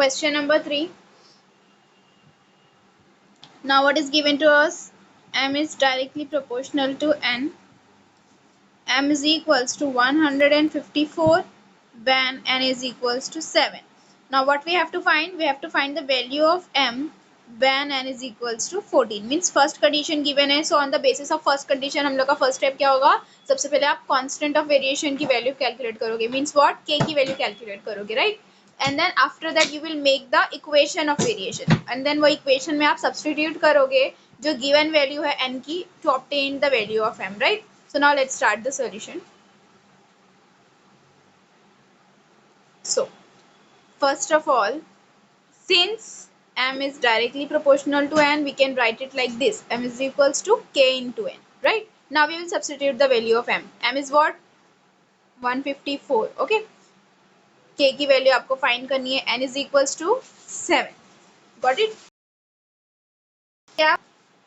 Question number 3. Now what is given to us? M is directly proportional to N. M is equals to 154 when N is equals to 7. Now what we have to find? We have to find the value of M when N is equals to 14. Means first condition given है. So on the basis of first condition हम लोग का first step क्या होगा? सबसे पहले आप constant of variation की value calculate करोगे. Means what? K की value calculate करोगे, right? And then after that you will make the equation of variation. And then वो equation में आप substitute करोगे जो given value है N की to obtain the value of M, right? So now let's start the solution. So first of all, since M is directly proportional to N, we can write it like this. M is equals to K into N, right? Now we will substitute the value of M. M is what? 154, okay? K की value आपको find करनी है. N is equals to 7. Got it? क्या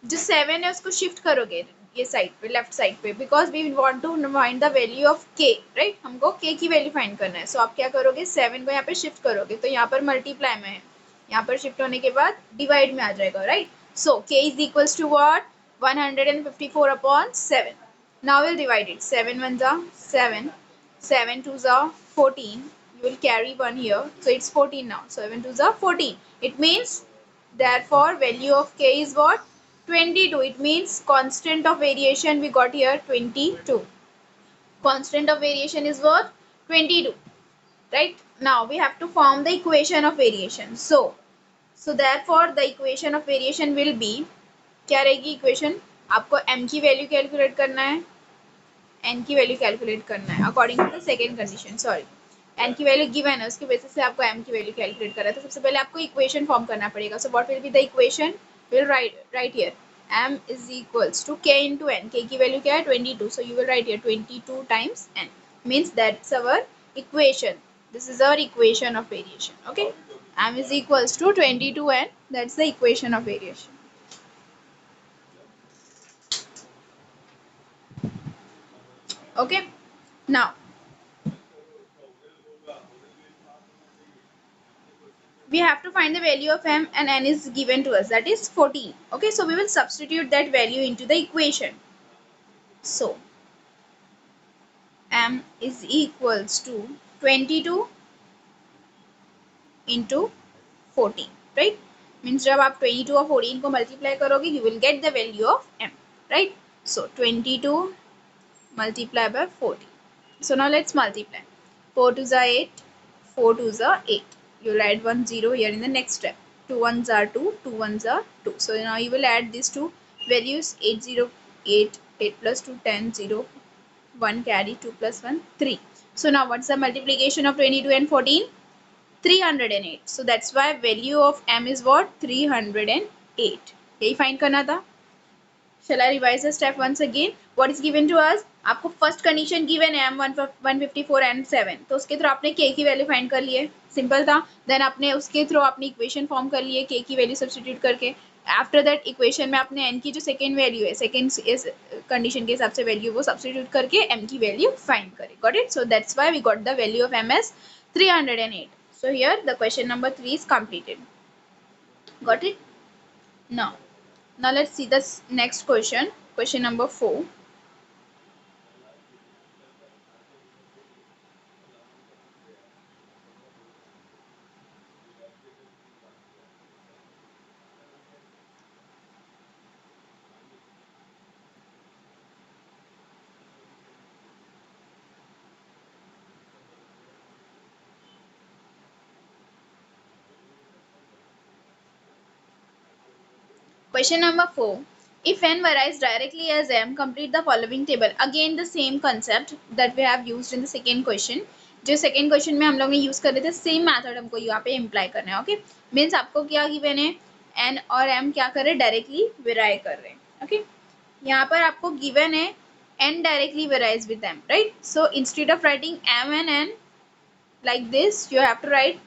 जो 7 है उसको shift करोगे ये साइड पे, लेफ्ट साइड पे, because we want to find the value of K, right? हमको के की वैल्यू फाइंड करना है. सो आप क्या करोगे? 7 को यहाँ पे शिफ्ट करोगे तो यहाँ पर मल्टीप्लाई में है, यहाँ पर शिफ्ट होने के बाद डिवाइड में आ जाएगा, right? So K is equals to what? 154 upon 7. Now will divide it. 7 1 जा 7, 7 2 जा 14. You will carry 1 here, so it's 14 now. 7 2 जा 14. It means therefore value of k is what? 22. It means constant of variation we got here 22. Constant of variation is what? 22, right? Now we have to form the equation of variation. So therefore the equation of variation will be, क्या रहेगी equation? आपको m की value calculate करना है, n की value calculate करना है according to the second condition. Sorry, n की वैल्यू गिवन है, उसके बेसिस से आपको m की वैल्यू कैलकुलेट करना है. तो सबसे पहले आपको इक्वेशन फॉर्म करना पड़ेगा. So what will be the equation? Will write here m is equals to k into n. k की वैल्यू क्या है? 22. so you will write here 22 times n. means that's our equation. This is our equation of variation. Okay, m is equals to 22 n. That's the equation of variation. Okay, now we have to find the value of m and n is given to us, that is 14. Okay, so we will substitute that value into the equation. So m is equals to 22 into 14, right? Means जब आप 22 और 14 को multiply करोगे you will get the value of m, right? So 22 multiply by 14. So now let's multiply. 4 2 are 8, 4 2 are 8. You will add 1 0 here in the next step. 2 1s are 2, 2 1s are 2. So now you will add these two values. 8 0 8, 8 plus 2 10 0, 1 carry, 2 plus 1 3. So now what's the multiplication of 22 and 14? 308. So that's why value of m is what? 308. यही find करना था. Shall I revise the step once again? What is given to us? आपको first condition given है m 154 and 7. तो उसके through आपने k की value find कर ली है, सिंपल था. देन आपने उसके थ्रू अपनी इक्वेशन फॉर्म कर ली है k की वैल्यू सब्स्टिट्यूट करके. आफ्टर दैट इक्वेशन में आपने n की जो सेकेंड वैल्यू है, सेकेंड कंडीशन के हिसाब से वैल्यू वो सब्स्टिट्यूट करके m की वैल्यू फाइंड करे. Got it? So that's why we got the value of m as 308. So here the question number 3 is completed. Got it? Now let's see the next question. Question number 4. Question number 4. If n varies directly as m, complete the following table. Again the same concept that we have used in the second question. जो second question में हम लोग ने use कर रहे थे, same method हमको यहाँ पे इम्प्लाई करना है. ओके, मीन्स आपको क्या गिवन है? n और m क्या कर रहे हैं? डायरेक्टली वेराई कर रहे हैं. ओके, यहाँ पर आपको गिवन है n directly varies with m, right? So instead of writing m and n like this, you have to write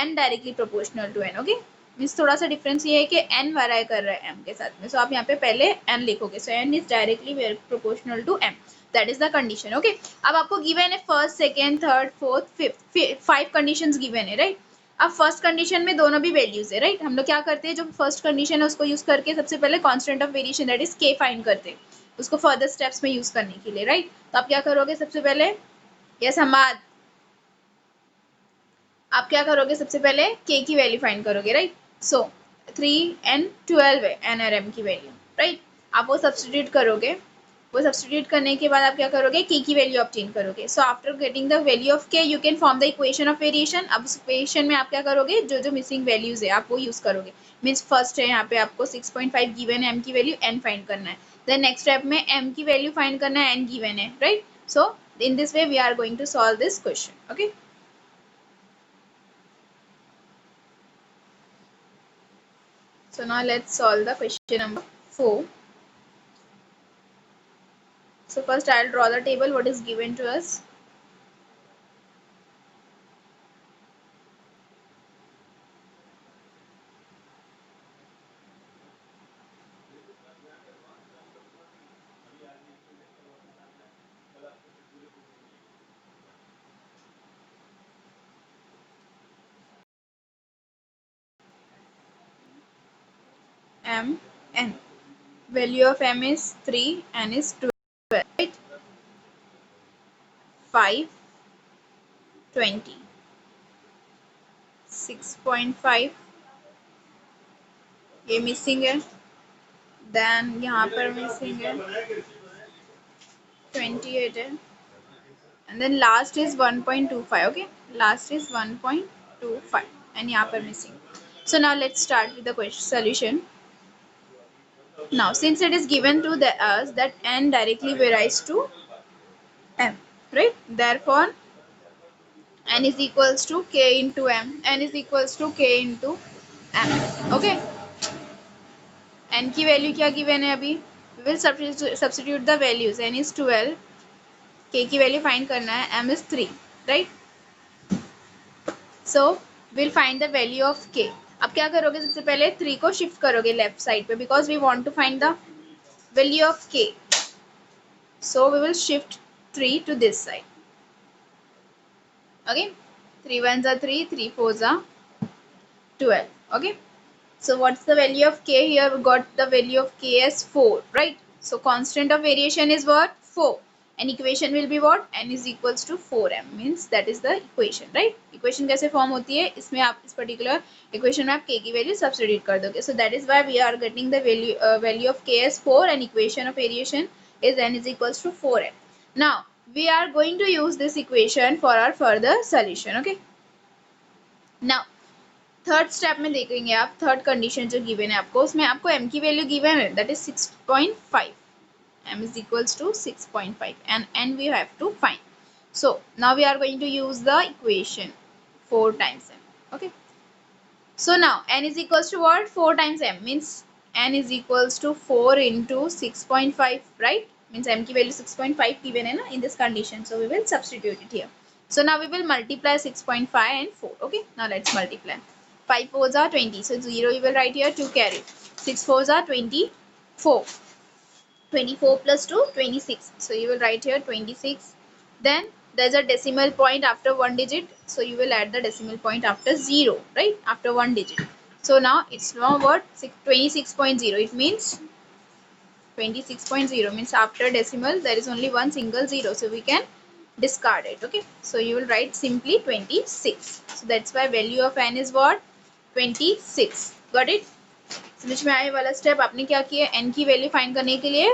n directly proportional to n. Okay, means थोड़ा सा डिफरेंस ये है कि n वराई कर रहा है m के साथ में. सो आप यहाँ पे पहले n लिखोगे. So n is directly proportional to m. That is the condition. Okay, अब आपको गिवन है first, second, third, fourth, fifth, 5 conditions given है, राइट? अब फर्स्ट कंडीशन में दोनों भी वैल्यूज है, राइट। हम लोग क्या करते हैं, जो फर्स्ट कंडीशन है उसको यूज करके सबसे पहले constant of variation that is के फाइंड करते हैं, उसको फर्दर स्टेप्स में यूज करने के लिए, राइट। तो आप क्या करोगे सबसे पहले, यस हमाद, आप क्या करोगे सबसे पहले के की वैल्यू फाइंड करोगे, राइट। सो 3 and 12 है एन और एम की वैल्यू, राइट। आप वो सब्सटीट्यूट करोगे, वो सब्सटीट्यूट करने के बाद आप क्या करोगे, के की वैल्यू ऑब्टेन करोगे। So after getting the value of k you can form the equation of variation. अब उस इक्वेशन में आप क्या करोगे, जो जो मिसिंग वैल्यूज है आप वो यूज करोगे। मीन्स फर्स्ट है यहाँ पे आपको 6.5 गिवन है, एम की वैल्यू एन फाइंड करना है। देन नेक्स्ट स्टेप में एम की वैल्यू फाइंड करना है, एन गिवन है, right. So in this way we are going to solve this question, okay. So now let's solve the question number 4. So first I'll draw the table what is given to us. M, N. Value of M is 3, N is 12, right? 5, 20. 6.5 ये missing है, then यहाँ पर missing है 28 है, and then last is 1.25, okay, last is 1.25 and यहाँ पर missing. So now let's start with the question solution. Now since it is given to us that n directly varies to m, right, therefore n is equals to k into m, n is equals to k into m, okay. n की value क्या given है अभी, we will substitute the values, n is 12, k की value find करना है, m is 3, right. So we'll find the value of k. अब क्या करोगे, सबसे पहले 3 को शिफ्ट करोगे लेफ्ट साइड पे, because we want to find the value of k. So we will shift 3 to this side, okay. 3 ones are 3, 3 fours are 12, okay. So what's the value of k here, we got the value of k as 4, right. So constant of variation is what, 4, and equation will be what, n is equals to 4m, means that is the equation, right. equation कैसे form होती है, इसमें आप इस particular equation में आप k की value substitute कर दोगे. So that is why we are getting the value of k as 4 and equation of variation is n is equals to 4m. Now we are going to use this equation for our further solution, okay. Now third step में देखेंगे आप, third condition जो given है आपको, उसमें आपको m की value given है that is 6.5, m is equals to 6.5 and n we have to find. So now we are going to use the equation 4 times m, okay. So now n is equals to what, 4 times m, means n is equals to 4 into 6.5, right, means m की value 6.5 given है ना in this condition, so we will substitute it here. So now we will multiply 6.5 and 4, okay. Now let's multiply. 5 fours are 20, so 0 you will write here, 2 carry. 6 fours are 24. 24 plus 2, 26. So you will write here 26. Then there's a decimal point after one digit, so you will add the decimal point after 0, right? After one digit. So now it's now what? 26.0. It means 26.0 means after decimal there is only one single 0, so we can discard it, okay. So you will write simply 26. So that's why value of n is what, 26. Got it? समझ में आए वाला step. आपने क्या किया, n की value find करने के लिए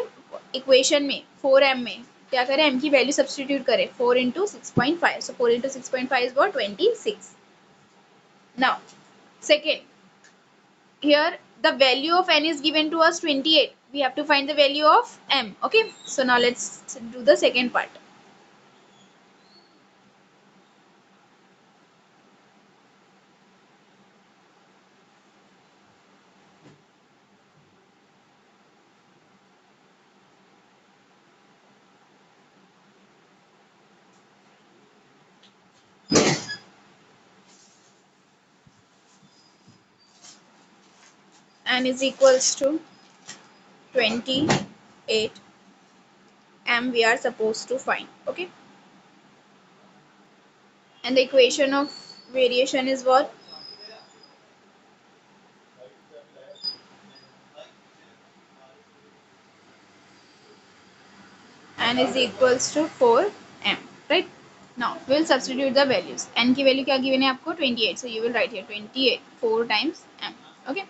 इक्वेशन में 4m में क्या करें, m की वैल्यू सब्स्टिट्यूट करें, 4 into 6.5. So 4 into 6.5 is what, 26. Now second, here the value of n is given to us 28. We have to find the value of m, okay. So now let's do the second part. N is equals to 28, m we are supposed to find, okay. And the equation of variation is what, n is equals to 4m, right? Now we will substitute the values. n की value क्या given है आपको 28, so you will write here 28 4 times m. Okay,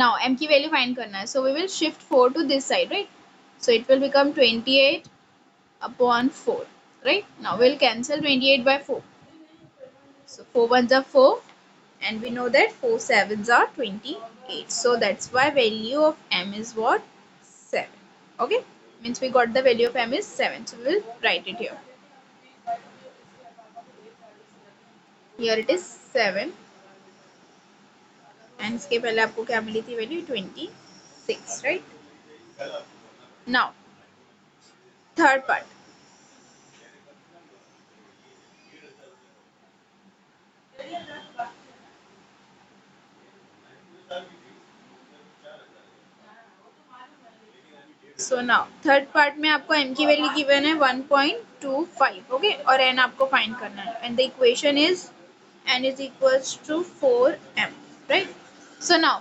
now m की value find करना है, so we will shift 4 to this side, right? So it will become 28 upon 4, right? Now we'll cancel 28 by 4, so 4 ones are 4, and we know that 4 sevens are 28, so that's why value of m is what? 7. Okay, means we got the value of m is 7, so we will write it here. Here it is 7, and इसके पहले आपको क्या मिली थी value 26, right? Now third part. So now third part में आपको m की value given है 1.25, okay, और n आपको फाइंड करना है, and the equation is n is equals to 4m, right? So now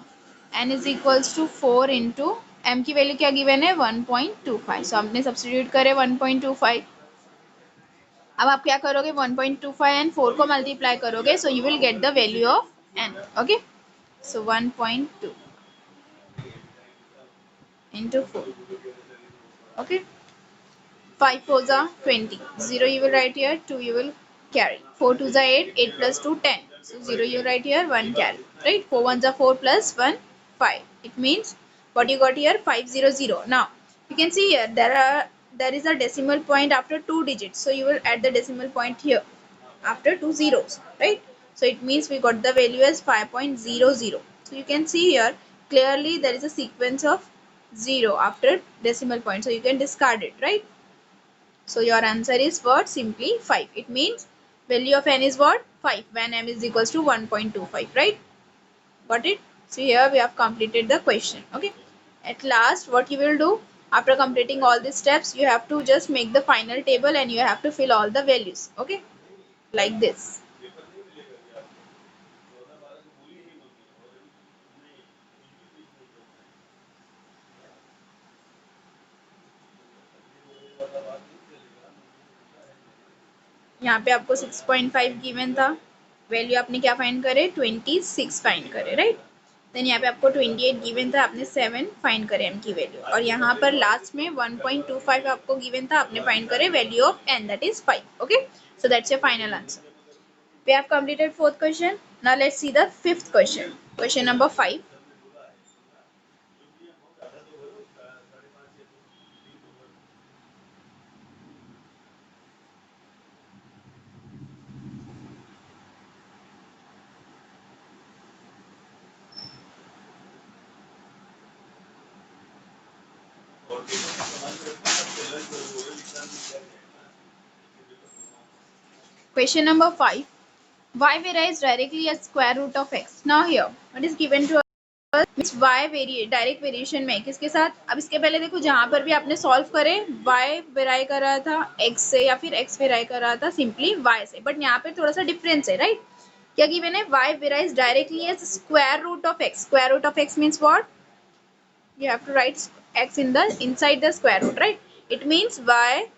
n is equals to 4 into m की value क्या गिवन है 1.25, so हमने सब्स्टिट्यूट करे 1.25. अब आप क्या करोगे 1.25 एंड 4 को मल्टीप्लाई करोगे, so you will get the value of n. Okay, so 1.2 into 4. Okay, 5 4s are 20, 0 you will write here, 2 you will carry, 4 2s are 8, 8 plus 2 10, so 0 you write here, 1 carry, right? 4 1s are 4 plus 1 5. It means what you got here 500. Now you can see here there is a decimal point after 2 digits, so you will add the decimal point here after 2 zeros, right? So it means we got the value as 5.00. So you can see here clearly there is a sequence of 0 after decimal point, so you can discard it, right? So your answer is what? Simply 5. It means value of n is what? 5 when m is equals to 1.25, right? Got it? So here we have completed the question. Okay. At last what you will do after completing all these steps, you have to just make the final table and you have to fill all the values. Okay. Like this. यहाँ पे आपको 6.5 given था, value आपने क्या find करे 26 find करे, right? Then यहाँ पे आपको 28 गिवन था, आपने 7 फाइंड करे m की वैल्यू, और यहाँ पर लास्ट में 1.25 आपको गिवन था, आपने फाइंड करे value of n, that is 5. Okay, so that's your final answer. We have completed fourth question. Now let's see the fifth question. Question number 5. Question number 5. Y varies directly at square root of x. Now here, what is given to us means y direct variation में किसके साथ? अब इसके पहले देखो जहां पर भी आपने सॉल्व करे y वेराई कर रहा था x से या फिर x वेराई कर रहा था सिंपली y से, बट यहाँ पे थोड़ा सा डिफरेंस है, राइट? क्या गिवन है? y varies directly as square root of x. Square root of x means what? You have to write x in the inside the square root, right? It means y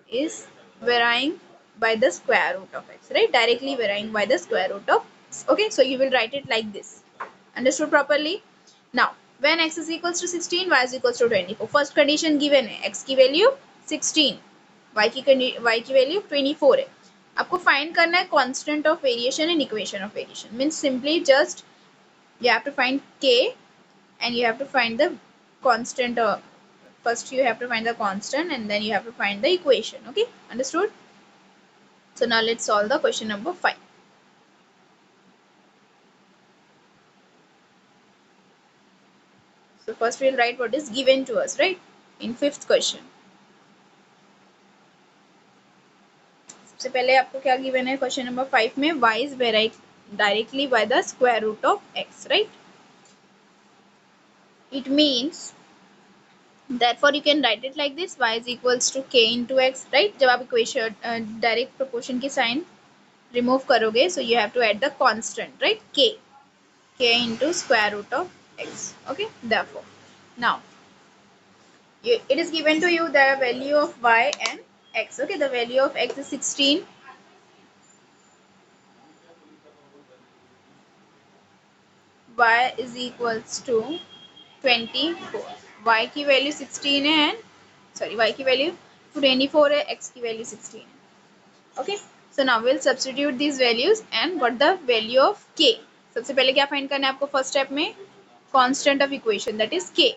is varying by the square root of x, right? Directly varying by the square root of x. Okay, so you will write it like this. Understood properly? Now when x is equals to 16, y is equals to 24. First condition given है, x की value 16, y की value 24 है. आपको find करना है constant of variation and equation of variation. Means simply just you have to find k and you have to find the constant. First you have to find the constant and then you have to find the equation. Okay, understood? So now let's solve the question number 5. So first we'll write what is given to us, right? In fifth question. सबसे पहले आपको क्या given है question number 5 में? Y is varied directly by the square root of x, right? It means therefore you can write it like this, y is equals to k into x, right? जब आप equation direct proportion की sign remove करोगे, so you have to add the constant, right? k into square root of x. Okay, therefore now it is given to you the value of y and x. Okay, the value of x is 16. Y is equals to 24. Y की value 16 है and sorry y की value 24 है, x की value 16 है. Okay, so now we'll substitute these values and got the value of k. सबसे पहले क्या find करना है आपको फर्स्ट स्टेप में? Constant of equation, that is k.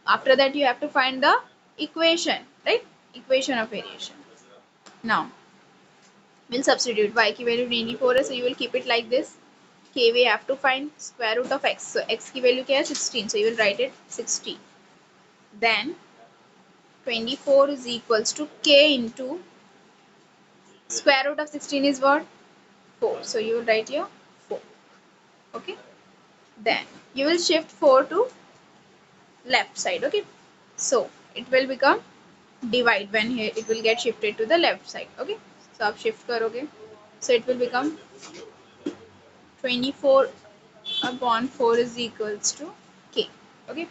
After that you have to find the equation, right? Equation of variation. Now we'll substitute. Y की value 24 है, so you will keep it like this. K we have to find square root of x. So x की value क्या है? 16. So you will write it 16. Then 24 is equals to k into square root of 16 is what? 4. So you will write here 4. Okay. Then you will shift 4 to left side. Okay. So it will become divide when here it will get shifted to the left side. Okay. So आप shift करोगे. So it will become 24 upon 4 is equals to k. Okay.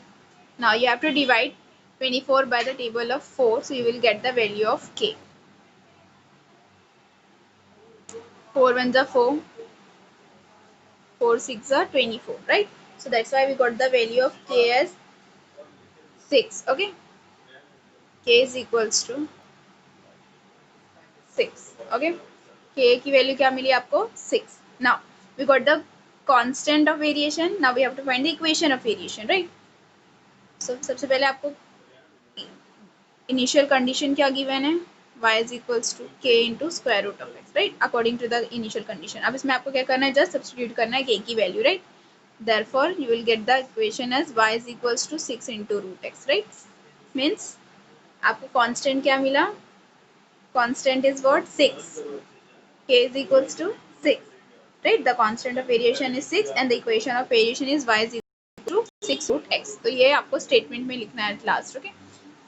Now you have to divide 24 by the table of 4. So you will get the value of k. 4 ones are 4. 4 6 are 24, right? So that's why we got the value of k as 6. Okay. K is equals to 6. Okay. K की value क्या मिली आपको? 6. Now we got the constant of variation. Now we have to find the equation of variation, right? So सबसे पहले आपको initial condition क्या given है? Y is equals to k into square root of x, right? According to the initial condition. अब इसमें आपको क्या करना है? Just substitute करना है k की value, right? Therefore you will get the equation as y is equals to 6 into root x, right? Means आपको constant क्या मिला? Constant is what? 6. K is equals to 6, right? The constant of variation is 6 and the equation of variation is y is equal to 6 root x. तो ये आपको statement में लिखना है at last. Okay.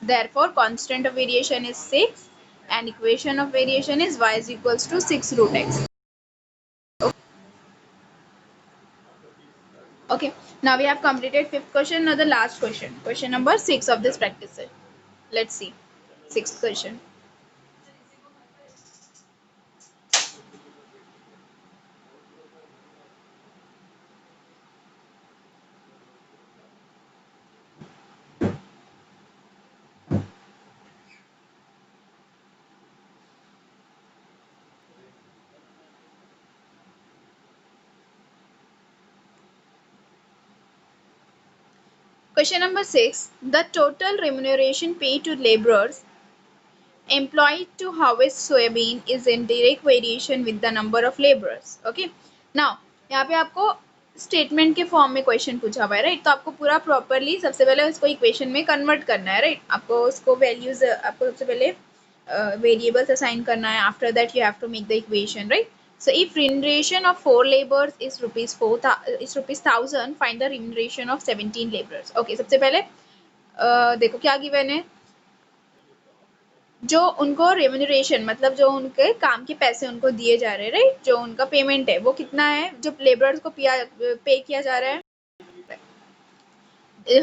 Therefore constant of variation is 6 and equation of variation is y is equals to 6 root x. Okay. Now we have completed fifth question. Now the last question. Question number 6 of this practice set. Let's see. Sixth question. Question number 6. The total remuneration paid to laborers employed to harvest soybean is in direct variation with the number of laborers. Okay. Now यहाँ पे आपको statement के form में question पूछा हुआ है, right? तो आपको पूरा प्रॉपरली सबसे पहले उसको इक्वेशन में कन्वर्ट करना है, राइट? आपको उसको वैल्यूज आपको सबसे पहले वेरिएबल्स असाइन करना है. After that you have to make the equation, right? So if remuneration of 4 laborers is rupees 1000, find the remuneration of 17 laborers. Okay, सबसे पहले देखो क्या गिवन है. जो उनको रेम्यूनरेशन मतलब जो उनके काम के पैसे उनको दिए जा रहे हैं, राइट? जो उनका पेमेंट है वो कितना है, जो लेबरर्स को पे किया जा रहा है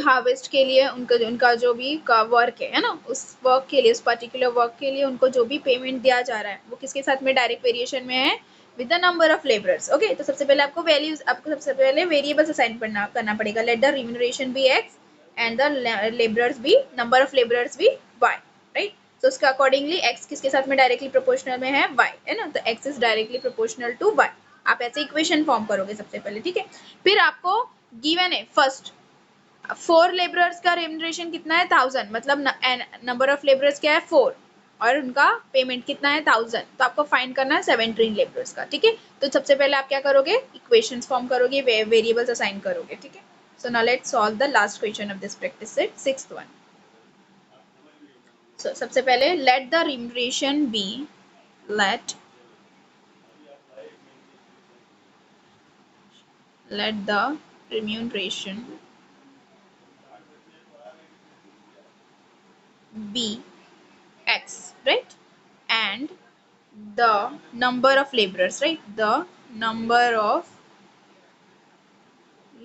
हार्वेस्ट के लिए, उनका जो भी वर्क है ना, उस वर्क के लिए, उस पर्टिकुलर वर्क के लिए उनको जो भी पेमेंट दिया जा रहा है वो किसके साथ में डायरेक्ट वेरिएशन में है? With the number of labourers. Okay. तो सबसे पहले आपको वैल्यूज, आपको सबसे पहले वेरिएबल्स असाइन करना पड़ेगा. Let the remuneration be X and the labourers be, number of labourers be Y, right? तो उसका अकॉर्डिंगली x किसके साथ में डायरेक्टली प्रोपोर्शनल में है? y, है ना? तो x is directly proportional to y. आप ऐसे इक्वेशन फॉर्म करोगे सबसे पहले, ठीक है? फिर आपको गिवन है फर्स्ट 4 लेबरर्स का रेम्यूनरेशन कितना है? 1000. मतलब नंबर ऑफ लेबरर्स क्या है? 4 और उनका पेमेंट कितना है? 1000. तो आपको फाइंड करना है 17 लेबरर्स का, ठीक है? तो सबसे पहले आप क्या करोगे? इक्वेशंस फॉर्म करोगे, वेरिएबल्स असाइन करोगे, ठीक है? So now let's solve the last question of this practice set, sixth one. So, सबसे पहले let the remuneration be, let the remuneration be x, right? And the number of laborers, right? The number of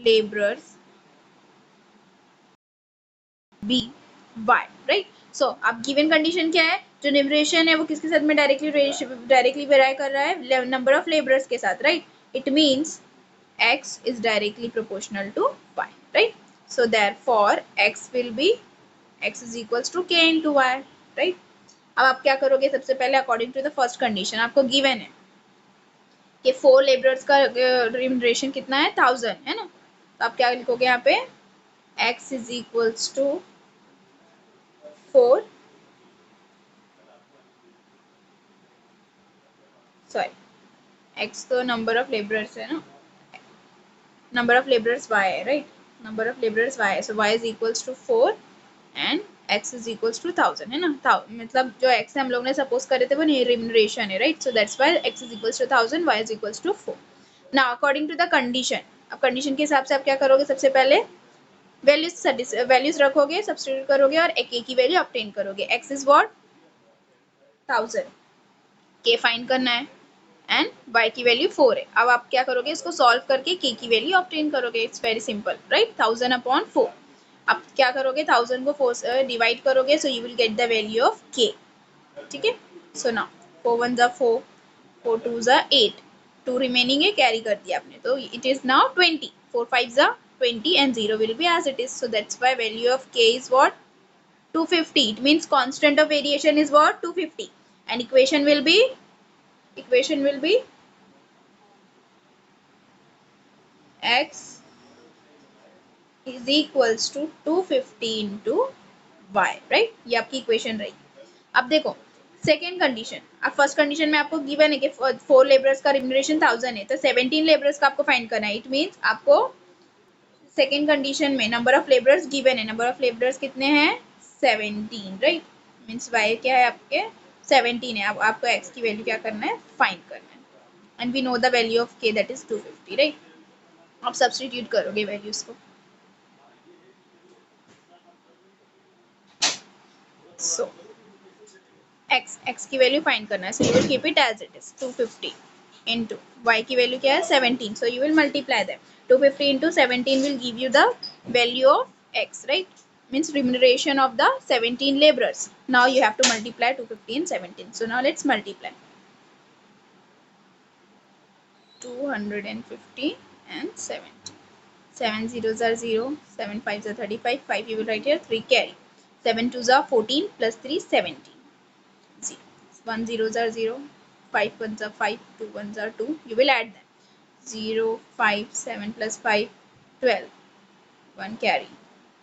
laborers be y, right? सो अब given condition क्या है, जो numeration है वो किसके साथ में डायरेक्टली वेराई कर रहा है, नंबर ऑफ लेबरर्स के साथ, right. It means x is directly proportional to y, right. So therefore x will be x is equals to k into y, right. अब आप क्या करोगे, सबसे पहले according to the first condition आपको given है कि 4 लेबरर्स का रिम्यूनरेशन कितना है, 1000 है ना. तो आप क्या लिखोगे यहाँ पे, x is equals to 4, sorry x तो नंबर ऑफ लेबरर्स है ना, नंबर ऑफ लेबरर्स y है, right. Number of labourers y है, सो y is equals to 4 and x is equals to 1000 है ना. मतलब जो x हम लोग ने सपोज करे थे वो रिम्यूनरेशन है, right. So that's why x is equals to 1000, y is equals to 4. Now according to the condition, अब कंडीशन के हिसाब से आप क्या करोगे, सबसे पहले वैल्यूज रखोगे, सब्स्टिट्यूट करोगे और a की वैल्यू ऑब्टेन करोगे. x is what, 1000, k find करना है एंड y की वैल्यू 4 है. अब आप क्या करोगे, इसको सॉल्व करके k की वैल्यू ऑब्टेन करोगे. It's very simple, right. 1000 upon 4. अब क्या करोगे, 1000 को 4 से डिवाइड करोगे, सो you will get the value of k, ठीक है. सो नाउ 4 1 जा 4, 4 2 जा 8, 2 रिमेनिंग है, कैरी कर दिया आपने, तो इट इज नाउ 20. 4 5 जा 20 and 0 will be as it is. So that's why value of k is what, 250. It means constant of variation is what, 250, and equation will be x is equals to 250 into y, right. ये आपकी equation रही. अब देखो second condition, अब first condition में आपको given है कि 4 लेबरर्स का रिम्यूनरेशन 1000 है, तो 17 लेबरर्स का आपको फाइंड करना है. इट मीन्स आपको सेकेंड कंडीशन में नंबर ऑफ लेबरर्स गिवन है, नंबर ऑफ लेबरर्स कितने हैं, 17, राइट. मीन्स y क्या है आपके, 17 है. अब आपको x की वैल्यू क्या करना है, फाइंड करना है. And we know the value of k, that is 250, right. आप सब्स्टिट्यूट करोगे वैल्यूज को. सो x की वैल्यू फाइंड करना है, so you will keep it as it is, 250 into y की वैल्यू क्या है, 17, so you will multiply them. 250 into 17 will give you the value of x, right. Means remuneration of the 17 laborers. Now you have to multiply 250 and 17. So now let's multiply 250 and 70. 7 zeros are 0, 7 5s are 35, 5 you will write here, 3 carry, 7 2s are 14 plus 3 17. 1 zeros are 0, 5 1s are 5, 2 1s are 2, you will add them. 0 5 7 plus 5 12, 1 carry,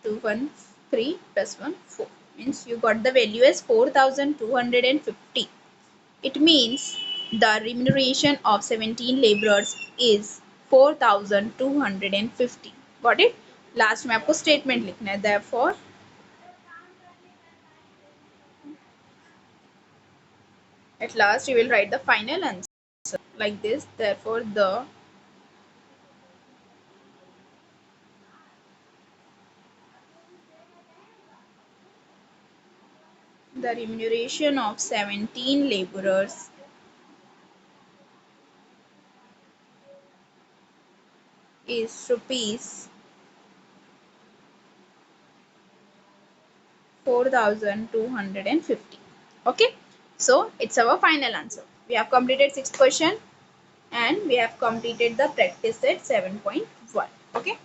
2 1 3 plus 1 4, means you got the value as 4250. It means the remuneration of 17 laborers is 4250. Got it. Last में आपको statement लिखना है, therefore at last you will write the final answer like this. Therefore the remuneration of 17 laborers is rupees 4250. Okay, so it's our final answer. We have completed 6th question and we have completed the practice set 7.1. Okay.